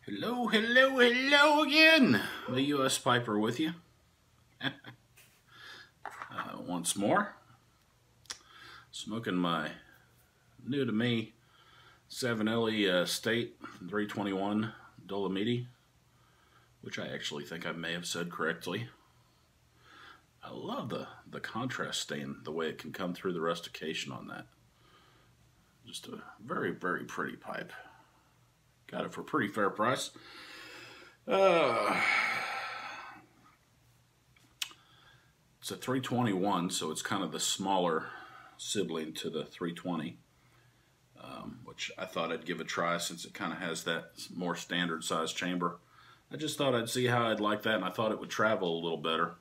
Hello, hello, hello again. The U.S. Piper with you. Once more. Smoking my new to me Savinelli State 321 Dolomiti, which I actually think I may have said correctly. I love the contrast stain, the way it can come through the rustication on that. Just a very, very pretty pipe. Got it for a pretty fair price. It's a 321, so it's kind of the smaller sibling to the 320, which I thought I'd give a try since it kind of has that more standard size chamber. I just thought I'd see how I'd like that, and I thought it would travel a little better.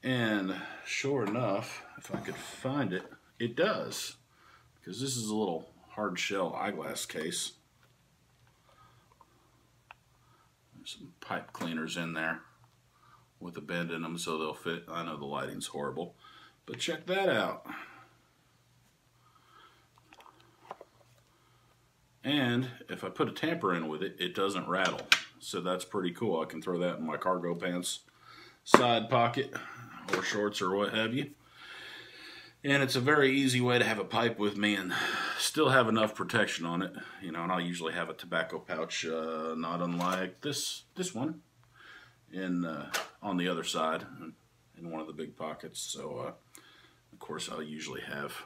And sure enough, if I could find it, it does. Because this is a little hard shell eyeglass case. There's some pipe cleaners in there with a bend in them so they'll fit. I know the lighting's horrible, but check that out. And if I put a tamper in with it, it doesn't rattle. So that's pretty cool. I can throw that in my cargo pants side pocket or shorts or what have you. And it's a very easy way to have a pipe with me and still have enough protection on it. You know, and I'll usually have a tobacco pouch, not unlike this one, on the other side, in one of the big pockets. So, of course, I'll usually have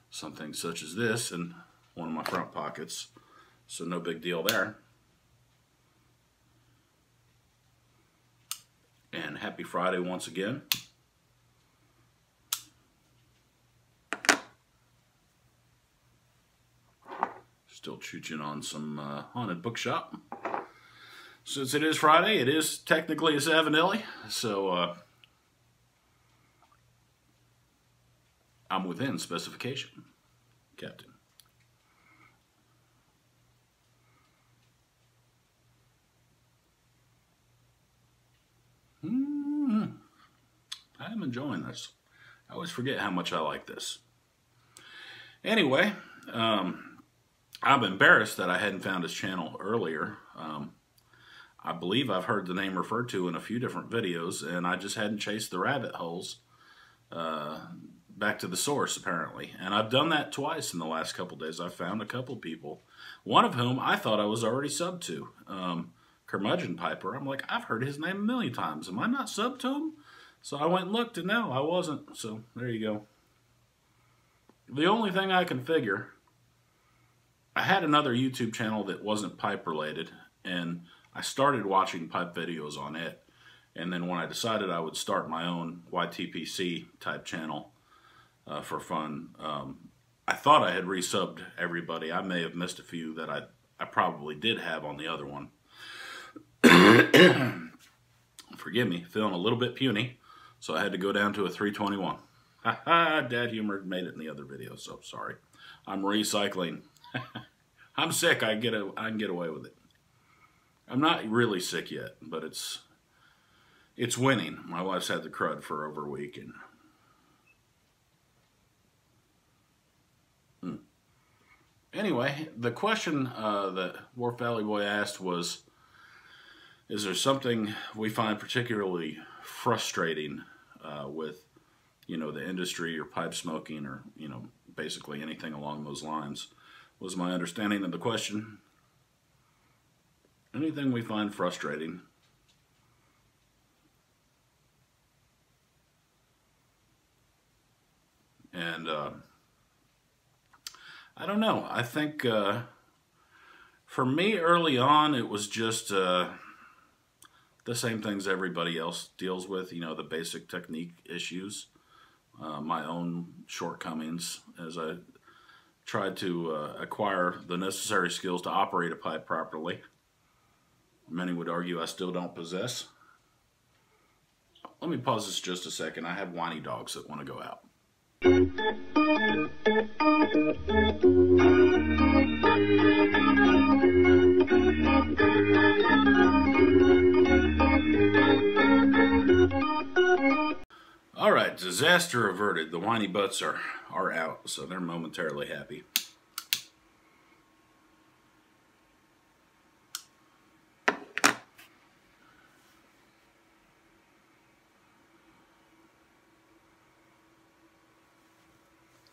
something such as this in one of my front pockets. So no big deal there. And happy Friday once again. Still chooching on some Haunted Bookshop. Since it is Friday, it is technically a Savinelli, so I'm within specification, Captain. I'm enjoying this. I always forget how much I like this. Anyway, I'm embarrassed that I hadn't found his channel earlier. I believe I've heard the name referred to in a few different videos, and I just hadn't chased the rabbit holes back to the source, apparently. And I've done that twice in the last couple days. I've found a couple people, one of whom I thought I was already subbed to, Curmudgeon Piper. I'm like, I've heard his name a million times. Am I not subbed to him? So I went and looked, and no, I wasn't. So there you go. The only thing I can figure, I had another YouTube channel that wasn't pipe related, and I started watching pipe videos on it. And then when I decided I would start my own YTPC type channel for fun, I thought I had resubbed everybody. I may have missed a few that I probably did have on the other one. Forgive me, feeling a little bit puny, so I had to go down to a 321. Haha, dad humor made it in the other video, so sorry. I'm recycling. I'm sick. I can get away with it. I'm not really sick yet, but it's winning. My wife's had the crud for over a week, and anyway, the question that Wharf Valley Boy asked was, is there something we find particularly frustrating with, you know, the industry or pipe smoking or, you know, basically anything along those lines? Was my understanding of the question. Anything we find frustrating. And I don't know. I think for me early on it was just the same things everybody else deals with, you know, the basic technique issues, my own shortcomings as I tried to acquire the necessary skills to operate a pipe properly. Many would argue I still don't possess. Let me pause this just a second. I have whiny dogs that want to go out. All right, disaster averted. The whiny butts are out, so they're momentarily happy.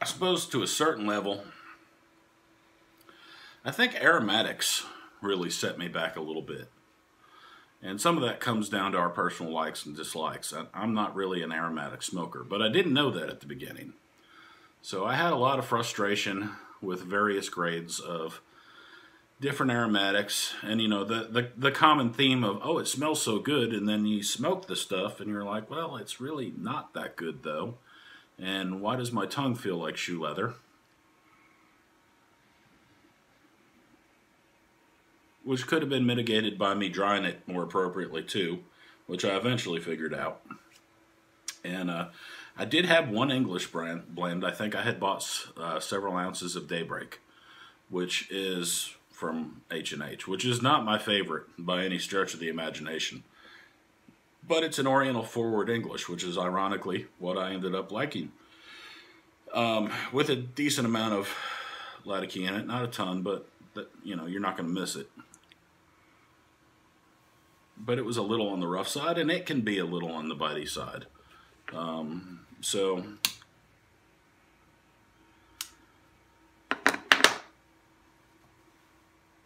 I suppose to a certain level, I think aromatics really set me back a little bit. And some of that comes down to our personal likes and dislikes. I'm not really an aromatic smoker, but I didn't know that at the beginning. So I had a lot of frustration with various grades of different aromatics. And you know, the common theme of, oh, it smells so good, and then you smoke the stuff and you're like, well, it's really not that good though. And why does my tongue feel like shoe leather? Which could have been mitigated by me drying it more appropriately too, which I eventually figured out. And I did have one English blend. I think I had bought several ounces of Daybreak, which is from H&H, which is not my favorite by any stretch of the imagination. But it's an Oriental forward English, which is ironically what I ended up liking. With a decent amount of Latticke in it, not a ton, but you know, you're not going to miss it. But it was a little on the rough side, and it can be a little on the bitey side. So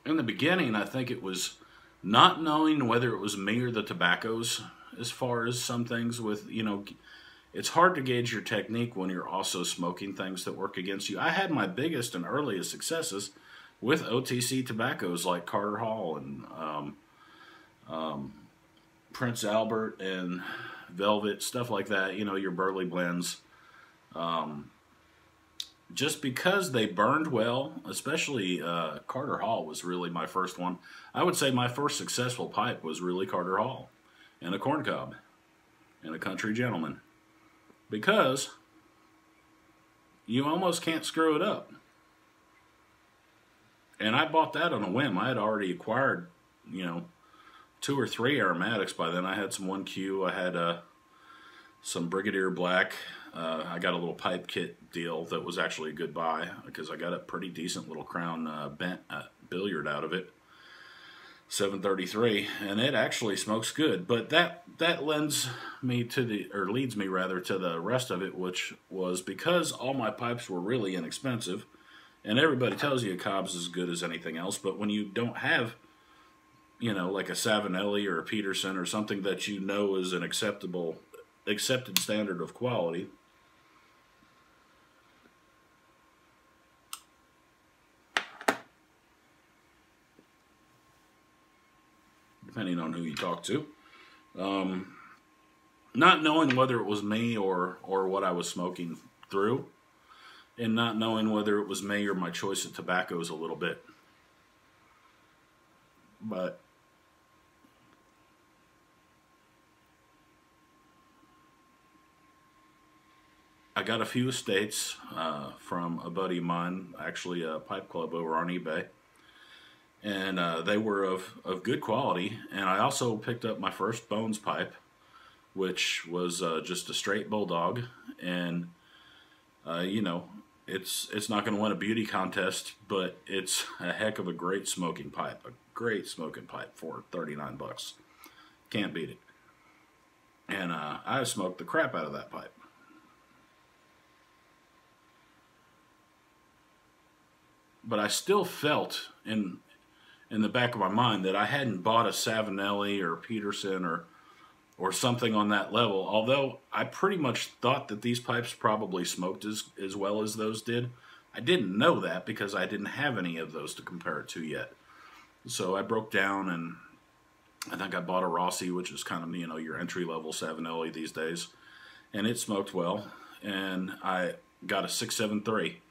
in the beginning, I think it was not knowing whether it was me or the tobaccos, as far as some things with, you know, it's hard to gauge your technique when you're also smoking things that work against you. I had my biggest and earliest successes with OTC tobaccos like Carter Hall and Prince Albert and Velvet, stuff like that, you know, your Burley blends. Just because they burned well, especially Carter Hall was really my first one. I would say my first successful pipe was really Carter Hall and a corncob and a country gentleman. Because you almost can't screw it up. And I bought that on a whim. I had already acquired, you know, 2 or 3 aromatics by then. I had some 1Q. I had some Brigadier Black. I got a little pipe kit deal that was actually a good buy because I got a pretty decent little Crown bent billiard out of it. 733, and it actually smokes good. But that leads me to the rest of it, which was because all my pipes were really inexpensive. And everybody tells you a cob's as good as anything else, but when you don't have, you know, like a Savinelli or a Peterson or something that you know is an accepted standard of quality, depending on who you talk to, not knowing whether it was me or what I was smoking through, and not knowing whether it was me or my choice of tobaccos a little bit. But I got a few estates from a buddy of mine, actually a pipe club over on eBay. And they were of good quality. And I also picked up my first Bones pipe, which was just a straight Bulldog. And, you know, it's not going to win a beauty contest, but it's a heck of a great smoking pipe. A great smoking pipe for 39 bucks. Can't beat it. And I smoked the crap out of that pipe. But I still felt in the back of my mind that I hadn't bought a Savinelli or Peterson or something on that level, although I pretty much thought that these pipes probably smoked as well as those did. I didn't know that because I didn't have any of those to compare it to yet. So I broke down, and I think I bought a Rossi, which is kind of, you know, your entry-level Savinelli these days, and it smoked well. And I got a 673.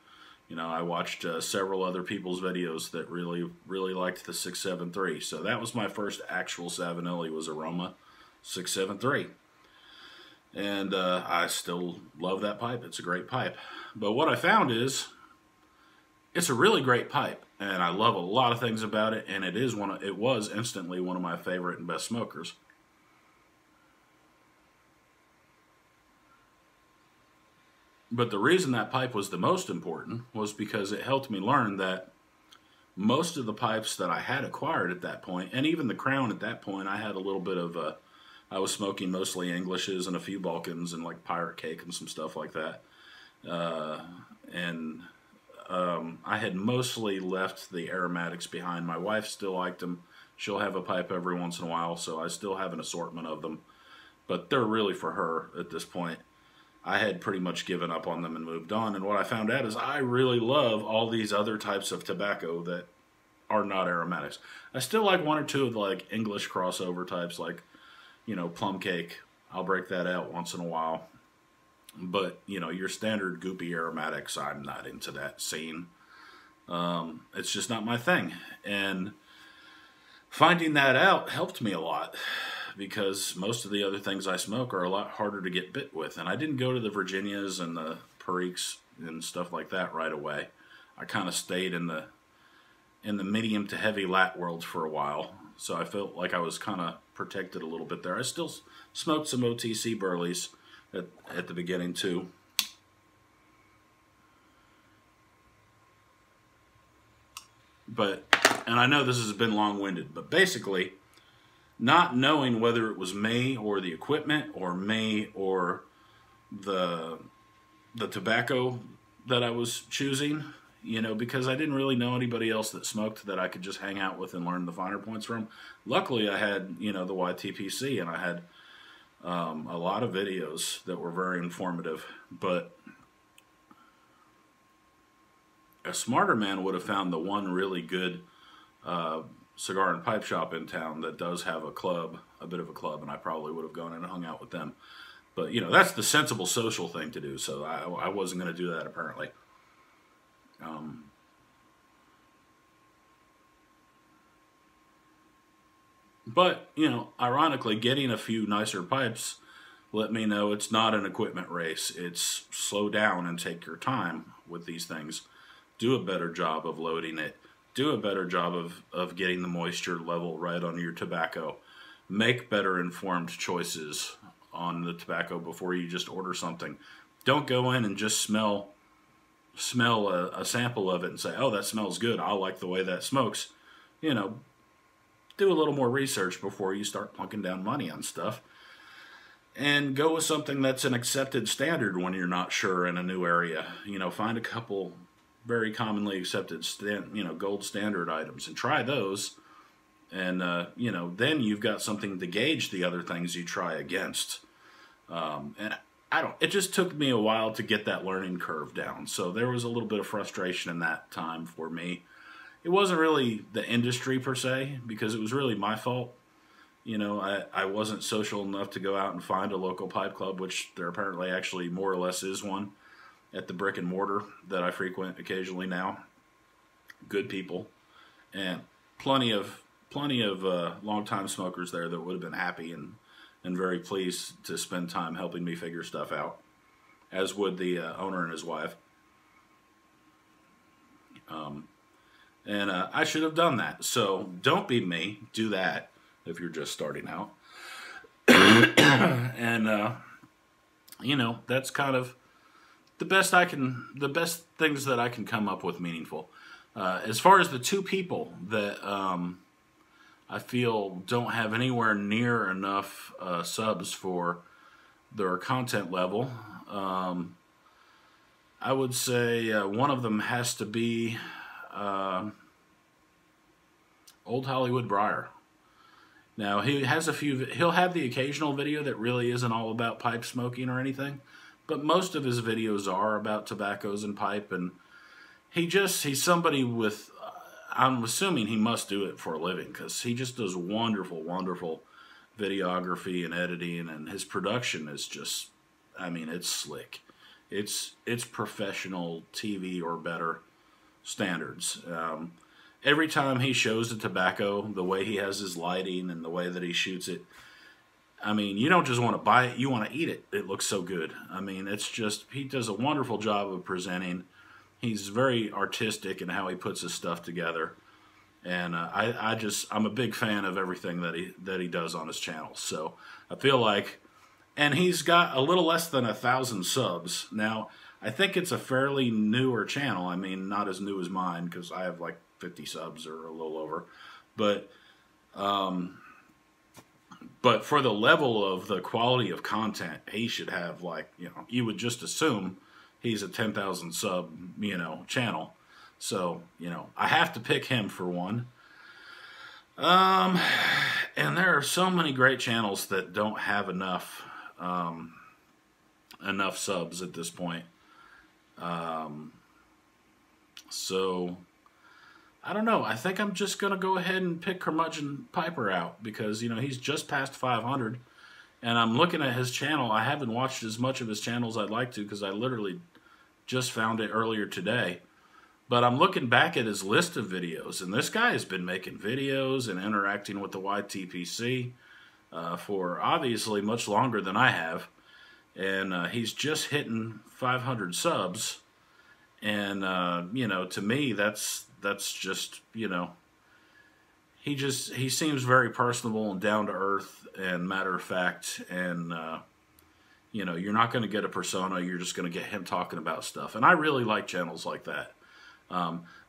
You know, I watched several other people's videos that really liked the 673. So that was my first actual Savinelli, was Aroma 673. And I still love that pipe. It's a great pipe. But what I found is, it's a really great pipe, and I love a lot of things about it, and it was instantly one of my favorite and best smokers. But the reason that pipe was the most important was because it helped me learn that most of the pipes that I had acquired at that point, and even the Crown at that point, I had a little bit of, I was smoking mostly Englishes and a few Balkans and like Pirate Cake and some stuff like that. and I had mostly left the aromatics behind. My wife still liked them. She'll have a pipe every once in a while, so I still have an assortment of them. But they're really for her at this point. I had pretty much given up on them and moved on. And what I found out is I really love all these other types of tobacco that are not aromatics. I still like one or two of the like English crossover types, like, you know, plum cake. I'll break that out once in a while. But, you know, your standard goopy aromatics, I'm not into that scene. It's just not my thing. And finding that out helped me a lot, because most of the other things I smoke are a lot harder to get bit with. And I didn't go to the Virginias and the Periques and stuff like that right away. I kind of stayed in the medium to heavy lat world for a while. So I felt like I was kind of protected a little bit there. I still smoked some OTC Burleys at the beginning too. But, and I know this has been long-winded, but basically, not knowing whether it was me or the equipment or me or the tobacco that I was choosing, you know, because I didn't really know anybody else that smoked that I could just hang out with and learn the finer points from. Luckily, I had, you know, the YTPC, and I had a lot of videos that were very informative. But a smarter man would have found the one really good cigar and pipe shop in town that does have a club, a bit of a club, and I probably would have gone and hung out with them. But, you know, that's the sensible social thing to do, so I wasn't going to do that, apparently. But, you know, ironically, getting a few nicer pipes let me know it's not an equipment race. It's slow down and take your time with these things. Do a better job of loading it. Do a better job of getting the moisture level right on your tobacco. Make better informed choices on the tobacco before you just order something. Don't go in and just smell a sample of it and say, oh, that smells good, I like the way that smokes. You know, do a little more research before you start plunking down money on stuff. And go with something that's an accepted standard when you're not sure in a new area. You know, find a couple very commonly accepted, gold standard items and try those. And, you know, then you've got something to gauge the other things you try against. And it just took me a while to get that learning curve down. So there was a little bit of frustration in that time for me. It wasn't really the industry per se, because it was really my fault. You know, I wasn't social enough to go out and find a local pipe club, which there apparently actually more or less is one at the brick and mortar that I frequent occasionally now. Good people, and plenty of longtime smokers there that would have been happy and very pleased to spend time helping me figure stuff out, as would the owner and his wife. And I should have done that. So don't be me. Do that if you're just starting out. And, you know, that's kind of the best things that I can come up with meaningful. As far as the two people that I feel don't have anywhere near enough subs for their content level, I would say one of them has to be Old Hollywood Briar. Now, he'll have the occasional video that really isn't all about pipe smoking or anything, but most of his videos are about tobaccos and pipe, and he's somebody with, I'm assuming he must do it for a living, because he just does wonderful, wonderful videography and editing, and his production is just, I mean, it's slick. It's professional TV or better standards. Every time he shows the tobacco, the way he has his lighting and the way that he shoots it, I mean, you don't just want to buy it, you want to eat it. It looks so good. I mean, it's just, he does a wonderful job of presenting. He's very artistic in how he puts his stuff together. And I'm a big fan of everything that he does on his channel. So I feel like, and he's got a little less than 1,000 subs. Now, I think it's a fairly newer channel. I mean, not as new as mine, because I have like 50 subs or a little over. But for the level of the quality of content, he should have, like, you know, you would just assume he's a 10,000 sub, you know, channel. So, you know, I have to pick him for one. And there are so many great channels that don't have enough enough subs at this point. So I don't know. I think I'm just gonna go ahead and pick Curmudgeon Piper out because, you know, he's just past 500, and I'm looking at his channel. I haven't watched as much of his channel as I'd like to because I literally just found it earlier today. But I'm looking back at his list of videos, and this guy has been making videos and interacting with the YTPC for obviously much longer than I have. And he's just hitting 500 subs. And, you know, to me, that's just, you know, he seems very personable and down to earth and matter of fact. And, you know, you're not going to get a persona. You're just going to get him talking about stuff. And I really like channels like that.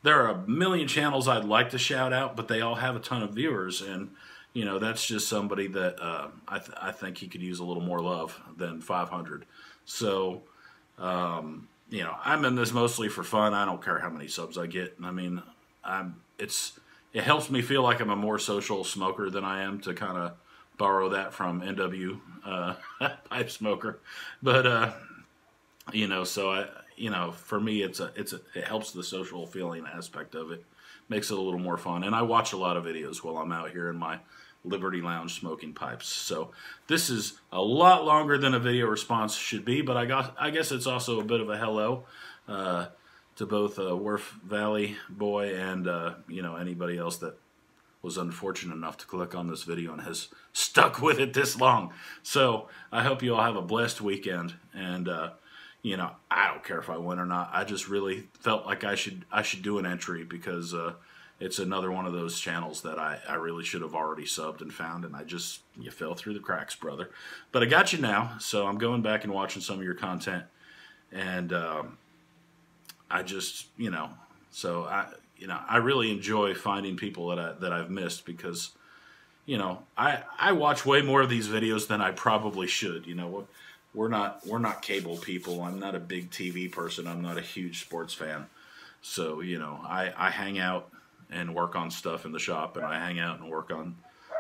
There are a million channels I'd like to shout out, but they all have a ton of viewers, and you know, that's just somebody that I think he could use a little more love than 500. So, you know, I'm in this mostly for fun. I don't care how many subs I get. I mean, it helps me feel like I'm a more social smoker than I am, to kind of borrow that from NW Pipe Smoker. But you know, so you know, for me, it helps the social feeling aspect of it, makes it a little more fun. And I watch a lot of videos while I'm out here in my Liberty Lounge smoking pipes. So this is a lot longer than a video response should be, but I guess it's also a bit of a hello to both Wharf Valley Boy and you know, anybody else that was unfortunate enough to click on this video and has stuck with it this long. So I hope you all have a blessed weekend, and you know, I don't care if I win or not. I just really felt like I should do an entry because it's another one of those channels that I really should have already subbed and found, and you fell through the cracks, brother. But I got you now, so I'm going back and watching some of your content, and I just, you know, so I really enjoy finding people that I've missed because, you know, I watch way more of these videos than I probably should. You know, we're not cable people. I'm not a big TV person. I'm not a huge sports fan. So, you know, I hang out and work on stuff in the shop, and I hang out and work on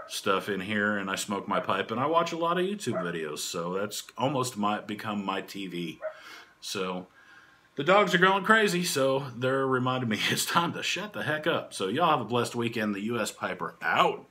stuff in here, and I smoke my pipe, and I watch a lot of YouTube videos. So that's almost become my TV. So the dogs are going crazy, so they're reminding me it's time to shut the heck up. So y'all have a blessed weekend. The U.S. Piper out.